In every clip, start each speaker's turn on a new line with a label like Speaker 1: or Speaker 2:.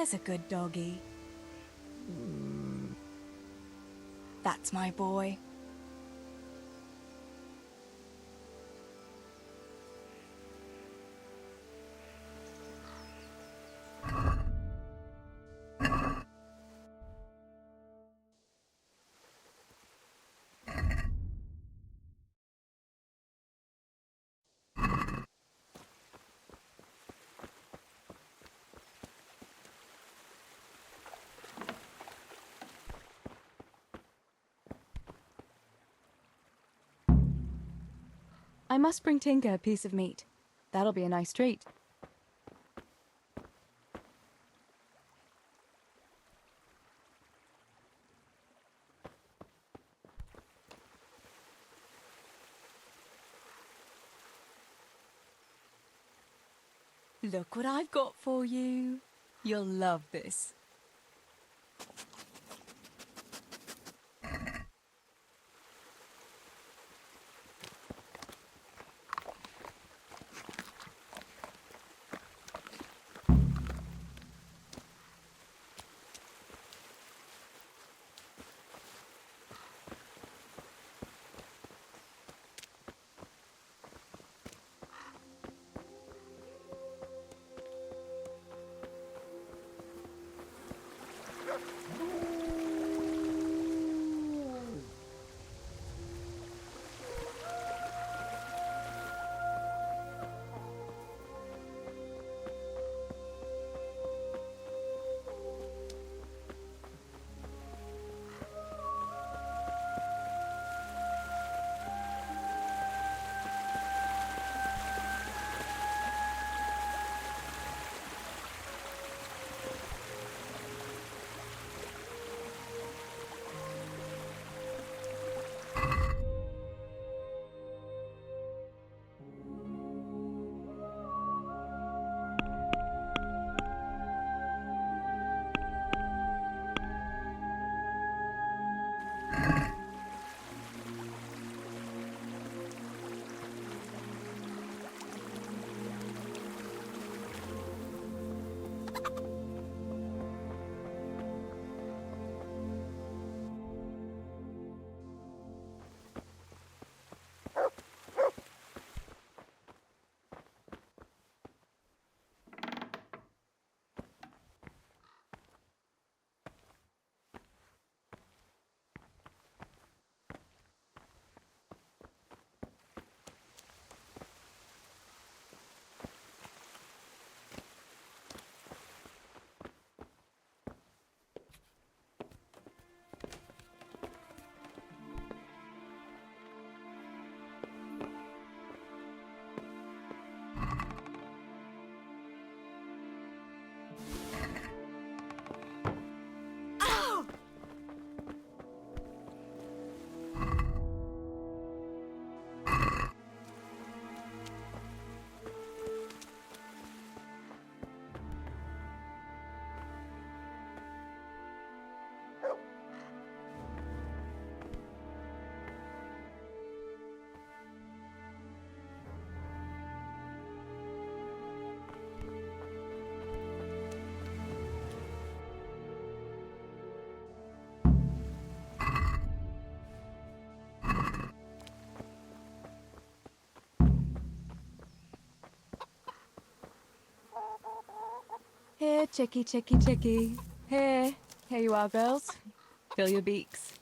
Speaker 1: There's a good doggy. That's my boy. I must bring Tinker a piece of meat. That'll be a nice treat. Look what I've got for you. You'll love this. Here, chickie, chickie, chickie. Here. Here you are, girls. Fill your beaks.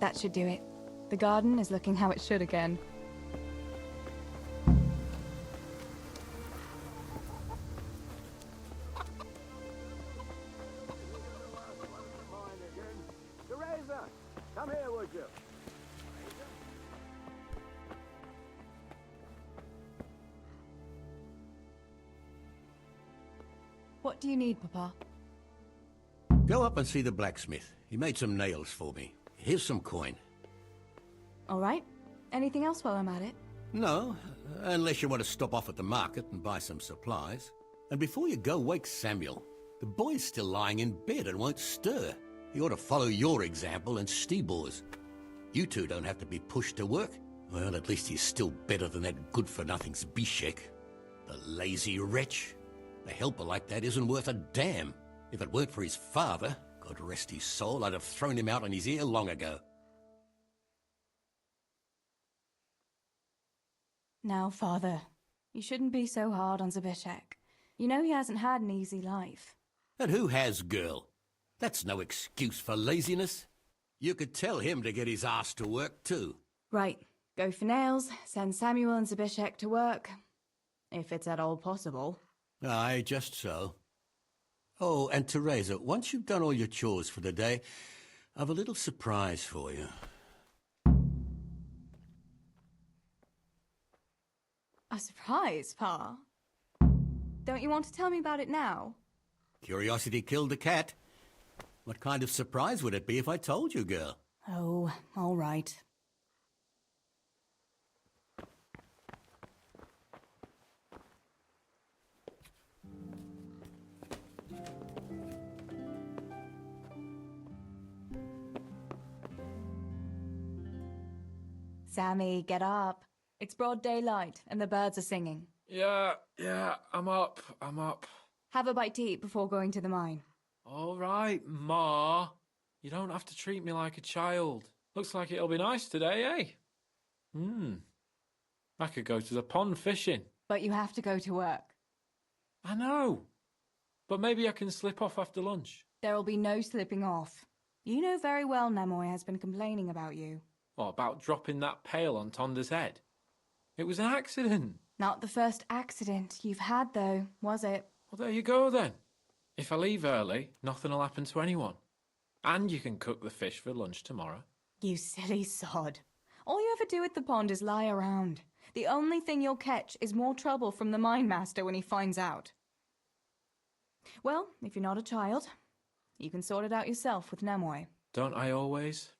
Speaker 1: That should do it. The garden is looking how it should again.
Speaker 2: Theresa, come here, would you?
Speaker 1: What do you need, Papa?
Speaker 3: Go up and see the blacksmith. He made some nails for me. Here's some coin.
Speaker 1: All right. Anything else while I'm at it?
Speaker 3: No, unless you want to stop off at the market and buy some supplies. And before you go, wake Samuel. The boy's still lying in bed and won't stir. He ought to follow your example and Stibor's. You two don't have to be pushed to work. Well, at least he's still better than that good-for-nothing Zbyszek. The lazy wretch. A helper like that isn't worth a damn. If it weren't for his father, God rest his soul, I'd have thrown him out on his ear long ago.
Speaker 1: Now, Father, you shouldn't be so hard on Zbyszek. You know he hasn't had an easy life.
Speaker 3: And who has, girl? That's no excuse for laziness. You could tell him to get his ass to work, too.
Speaker 1: Right, go for nails, send Samuel and Zbyszek to work. If it's at all possible.
Speaker 3: Aye, just so. Oh, and Theresa, once you've done all your chores for the day, I've a little surprise for you.
Speaker 1: A surprise, Pa? Don't you want to tell me about it now?
Speaker 3: Curiosity killed the cat. What kind of surprise would it be if I told you, girl?
Speaker 1: Oh, all right. Sammy, get up. It's broad daylight and the birds are singing.
Speaker 4: Yeah, I'm up.
Speaker 1: Have a bite to eat before going to the mine.
Speaker 4: All right, Ma. You don't have to treat me like a child. Looks like it'll be nice today, eh? I could go to the pond fishing.
Speaker 1: But you have to go to work.
Speaker 4: I know. But maybe I can slip off after lunch.
Speaker 1: There'll be no slipping off. You know very well Nemoy has been complaining about you.
Speaker 4: What about dropping that pail on Tonda's head? It was an accident.
Speaker 1: Not the first accident you've had, though, was it?
Speaker 4: Well, there you go, then. If I leave early, nothing'll happen to anyone. And you can cook the fish for lunch tomorrow.
Speaker 1: You silly sod. All you ever do at the pond is lie around. The only thing you'll catch is more trouble from the mine master when he finds out. Well, if you're not a child, you can sort it out yourself with Nemoy.
Speaker 4: Don't I always?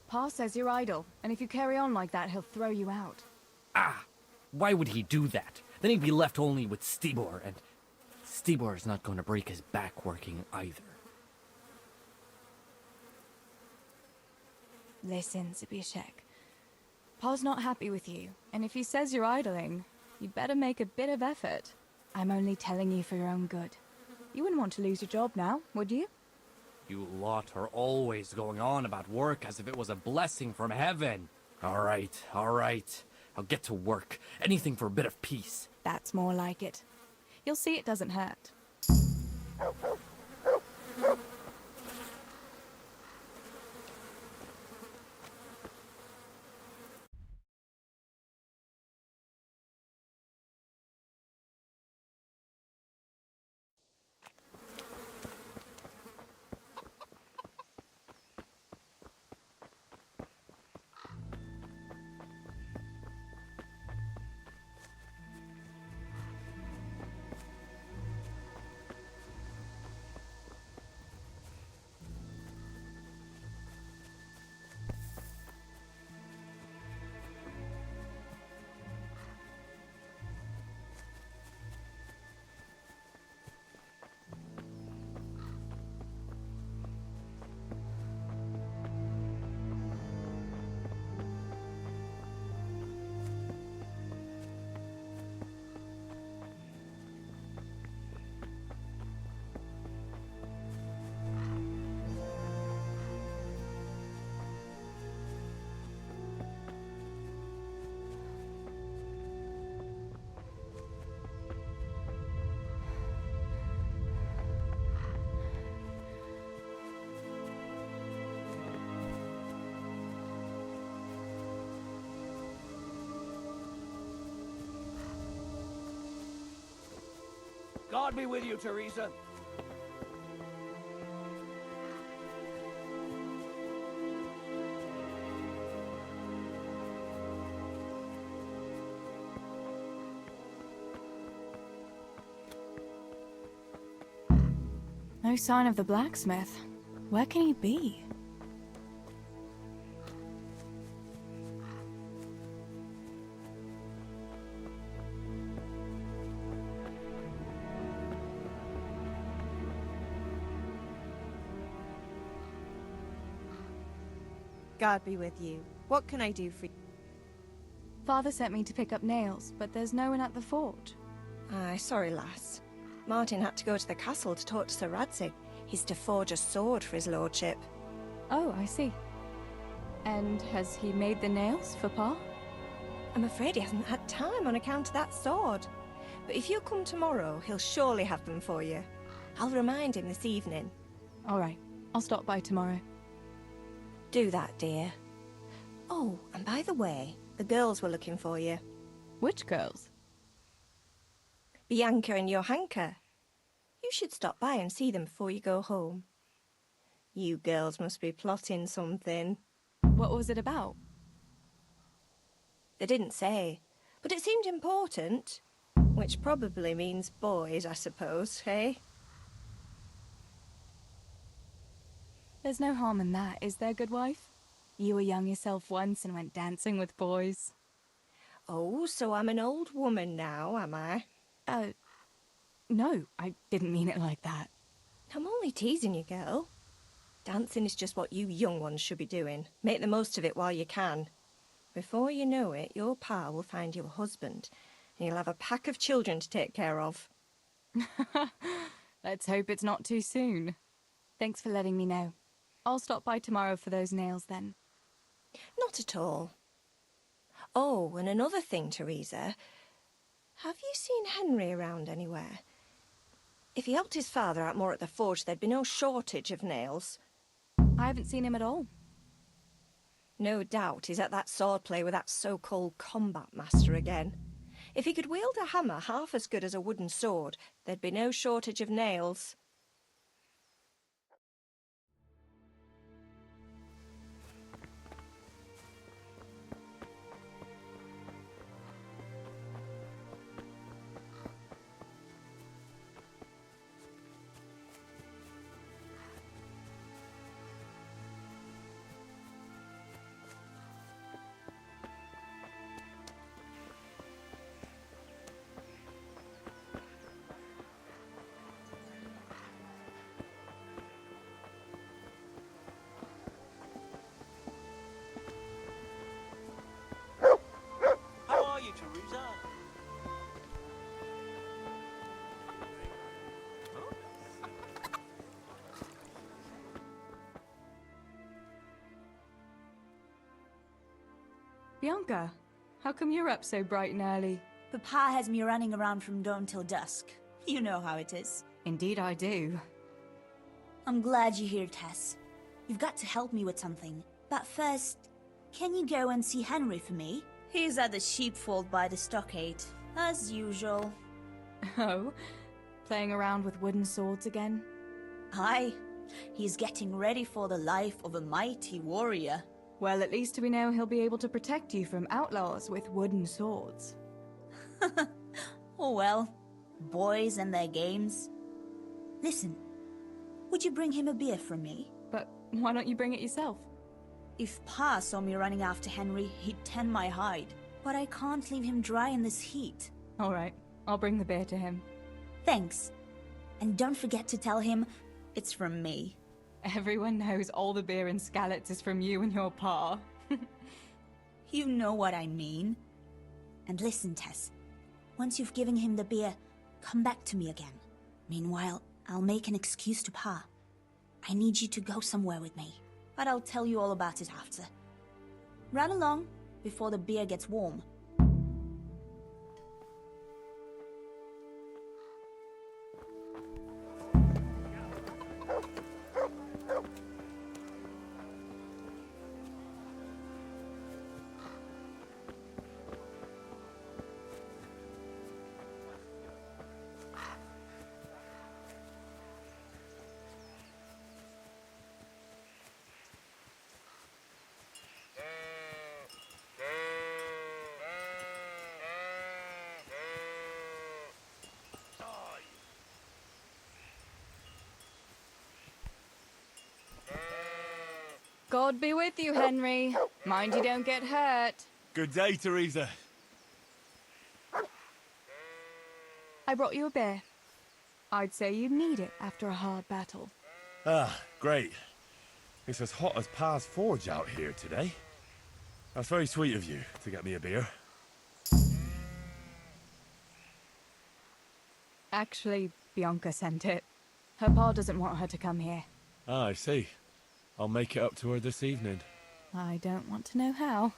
Speaker 1: Pa says you're idle, and if you carry on like that, he'll throw you out.
Speaker 5: Ah! Why would he do that? Then he'd be left only with Stibor, and Stibor's not going to break his back working either.
Speaker 1: Listen, Zbyszek. Pa's not happy with you, and if he says you're idling, you'd better make a bit of effort. I'm only telling you for your own good. You wouldn't want to lose your job now, would you?
Speaker 5: You lot are always going on about work as if it was a blessing from heaven. All right. I'll get to work. Anything for a bit of peace.
Speaker 1: That's more like it. You'll see it doesn't hurt.
Speaker 2: God be with you, Theresa.
Speaker 1: No sign of the blacksmith. Where can he be?
Speaker 6: God be with you. What can I do for you?
Speaker 1: Father sent me to pick up nails, but there's no one at the fort.
Speaker 6: Aye, sorry, lass. Martin had to go to the castle to talk to Sir Radzig. He's to forge a sword for his lordship.
Speaker 1: Oh, I see. And has he made the nails for Pa?
Speaker 6: I'm afraid he hasn't had time on account of that sword. But if you'll come tomorrow, he'll surely have them for you. I'll remind him this evening.
Speaker 1: All right, I'll stop by tomorrow.
Speaker 6: Do that, dear. Oh, and by the way, the girls were looking for you.
Speaker 1: Which girls?
Speaker 6: Bianca and Johanka. You should stop by and see them before you go home. You girls must be plotting something.
Speaker 1: What was it about?
Speaker 6: They didn't say, but it seemed important. Which probably means boys, I suppose, hey?
Speaker 1: There's no harm in that, is there, good wife? You were young yourself once and went dancing with boys.
Speaker 6: Oh, so I'm an old woman now, am I?
Speaker 1: No, I didn't mean it like that.
Speaker 6: I'm only teasing you, girl. Dancing is just what you young ones should be doing. Make the most of it while you can. Before you know it, your pa will find you a husband, and you'll have a pack of children to take care of.
Speaker 1: Let's hope it's not too soon. Thanks for letting me know. I'll stop by tomorrow for those nails then.
Speaker 6: Not at all. Oh, and another thing, Theresa. Have you seen Henry around anywhere? If he helped his father out more at the forge, there'd be no shortage of nails.
Speaker 1: I haven't seen him at all.
Speaker 6: No doubt he's at that swordplay with that so-called combat master again. If he could wield a hammer half as good as a wooden sword, there'd be no shortage of nails.
Speaker 2: How are you, Theresa?
Speaker 1: Bianca, how come you're up so bright and early?
Speaker 7: Papa has me running around from dawn till dusk. You know how it is.
Speaker 1: Indeed I do.
Speaker 7: I'm glad you're here, Tess. You've got to help me with something. But first, can you go and see Henry for me? He's at the sheepfold by the stockade, as usual.
Speaker 1: Oh? Playing around with wooden swords again?
Speaker 7: Aye, he's getting ready for the life of a mighty warrior.
Speaker 1: Well, at least we know he'll be able to protect you from outlaws with wooden swords.
Speaker 7: Oh well, boys and their games. Listen, would you bring him a beer from me?
Speaker 1: But why don't you bring it yourself?
Speaker 7: If Pa saw me running after Henry, he'd tan my hide. But I can't leave him dry in this heat.
Speaker 1: All right, I'll bring the beer to him.
Speaker 7: Thanks. And don't forget to tell him it's from me.
Speaker 1: Everyone knows all the beer in Skalitz is from you and your pa.
Speaker 7: You know what I mean. And listen, Tess. Once you've given him the beer, come back to me again. Meanwhile, I'll make an excuse to Pa. I need you to go somewhere with me. But I'll tell you all about it after. Run along before the beer gets warm.
Speaker 1: God be with you, Henry. Mind you don't get hurt.
Speaker 8: Good day, Theresa.
Speaker 1: I brought you a beer. I'd say you'd need it after a hard battle.
Speaker 8: Ah, great. It's as hot as Pa's Forge out here today. That's very sweet of you to get me a beer.
Speaker 1: Actually, Bianca sent it. Her pa doesn't want her to come here.
Speaker 8: Ah, I see. I'll make it up to her this evening.
Speaker 1: I don't want to know how.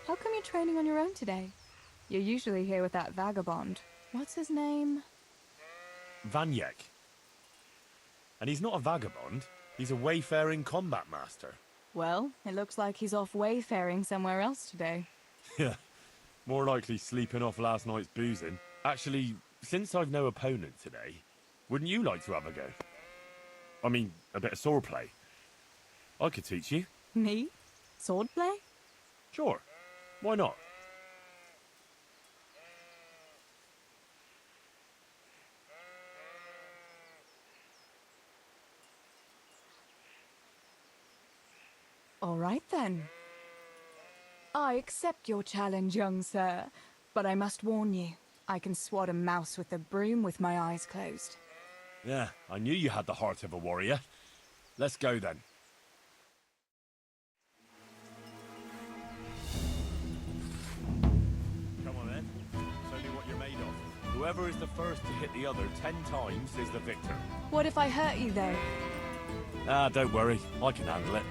Speaker 1: How come you're training on your own today? You're usually here with that vagabond. What's his name?
Speaker 8: Vanyek. And he's not a vagabond. He's a wayfaring combat master.
Speaker 1: Well, it looks like he's off wayfaring somewhere else today.
Speaker 8: Yeah. More likely sleeping off last night's boozing. Actually, since I've no opponent today, wouldn't you like to have a go? I mean, a bit of swordplay. I could teach you.
Speaker 1: Me? Swordplay?
Speaker 8: Sure. Why not?
Speaker 1: All right then. I accept your challenge, young sir, but I must warn you, I can swat a mouse with a broom with my eyes closed.
Speaker 8: Yeah, I knew you had the heart of a warrior. Let's go then. Come on then. Show me what you're made of. Whoever is the first to hit the other 10 times is the victor.
Speaker 1: What if I hurt you, though?
Speaker 8: Ah, don't worry. I can handle it.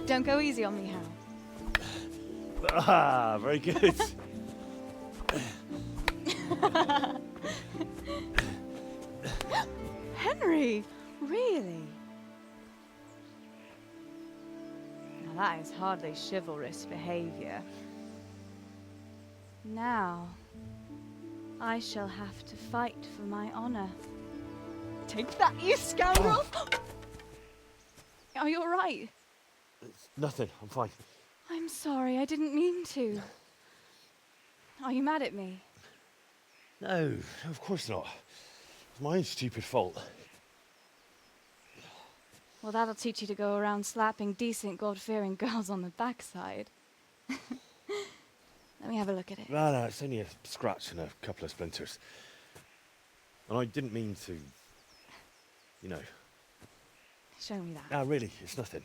Speaker 1: Don't go easy on me, Hal.
Speaker 8: Ah, very good.
Speaker 1: Henry, really? Now that is hardly chivalrous behavior. Now, I shall have to fight for my honor. Take that, you scoundrel! Are you all right?
Speaker 8: It's nothing. I'm fine.
Speaker 1: I'm sorry, I didn't mean to. Are you mad at me?
Speaker 8: No, of course not. It's my own stupid fault.
Speaker 1: Well, that'll teach you to go around slapping decent, God-fearing girls on the backside. Let me have a look at it.
Speaker 8: No, it's only a scratch and a couple of splinters. And I didn't mean to, you know.
Speaker 1: Show me that.
Speaker 8: No, really, it's nothing.